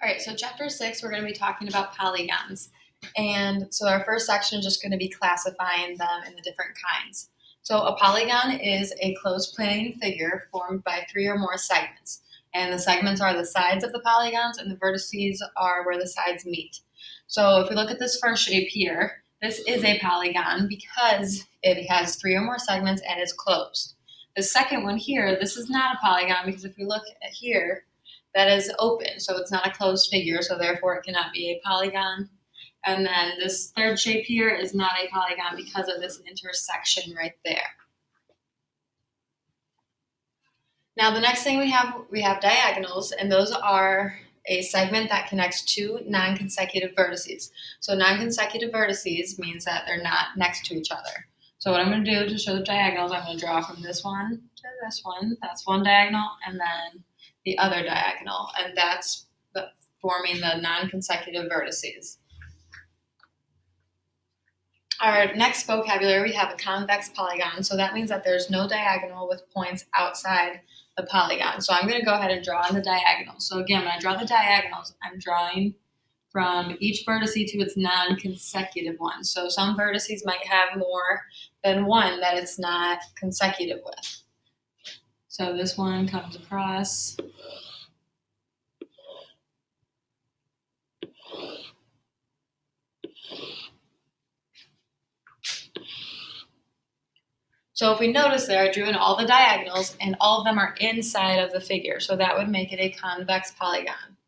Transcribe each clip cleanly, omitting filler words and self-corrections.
All right, so chapter 6, we're going to be talking about polygons. And so our first section is just going to be classifying them in the different kinds. So a polygon is a closed plane figure formed by 3 or more segments. And the segments are the sides of the polygons, and the vertices are where the sides meet. So if we look at this first shape here, this is a polygon because it has 3 or more segments and it's closed. The second one here, this is not a polygon because if we look at here, that is open, so it's not a closed figure, so therefore it cannot be a polygon. And then this third shape here is not a polygon because of this intersection right there. Now the next thing we have diagonals, and those are a segment that connects two non-consecutive vertices. So non-consecutive vertices means that they're not next to each other. So what I'm going to do to show the diagonals, I'm going to draw from this one to this one. That's one diagonal, and then the other diagonal, and that's forming the non-consecutive vertices. Our next vocabulary, we have a convex polygon. So that means that there's no diagonal with points outside the polygon. So I'm going to go ahead and draw on the diagonals. So again, when I draw the diagonals, I'm drawing from each vertex to its non-consecutive one. So some vertices might have more than one that it's not consecutive with. So this one comes across. So if we notice there, I drew in all the diagonals and all of them are inside of the figure. So that would make it a convex polygon.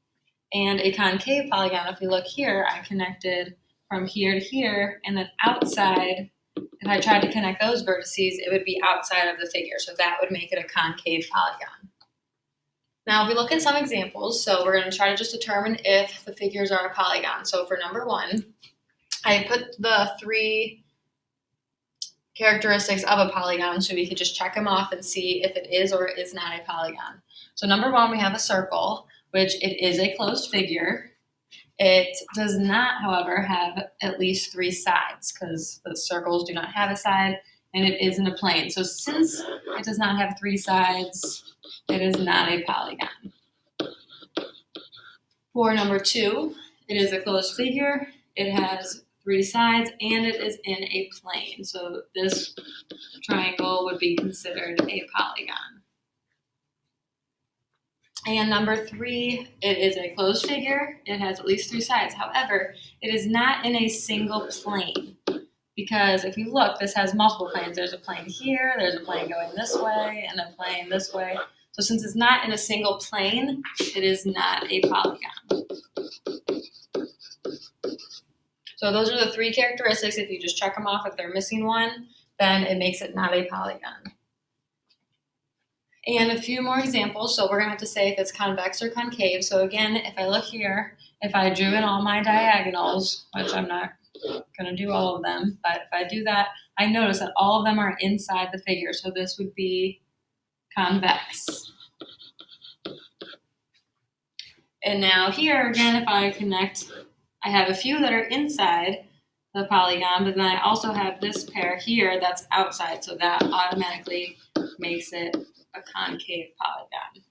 And a concave polygon, if we look here, I connected from here to here, and then outside, if I tried to connect those vertices, it would be outside of the figure. So that would make it a concave polygon. Now, if we look at some examples, so we're going to try to just determine if the figures are a polygon. So for number 1, I put the 3 characteristics of a polygon so we could just check them off and see if it is or is not a polygon. So number 1, we have a circle, which it is a closed figure. It does not, however, have at least 3 sides because the circles do not have a side, and it is in a plane. So since it does not have 3 sides, it is not a polygon. For number 2, it is a closed figure. It has 3 sides, and it is in a plane. So this triangle would be considered a polygon. And number 3, it is a closed figure. It has at least 3 sides. However, it is not in a single plane because if you look, this has multiple planes. There's a plane here, there's a plane going this way, and a plane this way. So since it's not in a single plane, it is not a polygon. So those are the 3 characteristics. If you just check them off, if they're missing one, then it makes it not a polygon. And a few more examples. So we're going to have to say if it's convex or concave. So again, if I look here, if I drew in all my diagonals, which I'm not going to do all of them, but if I do that, I notice that all of them are inside the figure. So this would be convex. And now here, again, if I connect, I have a few that are inside the polygon, but then I also have this pair here that's outside. So that automatically makes it a concave polygon.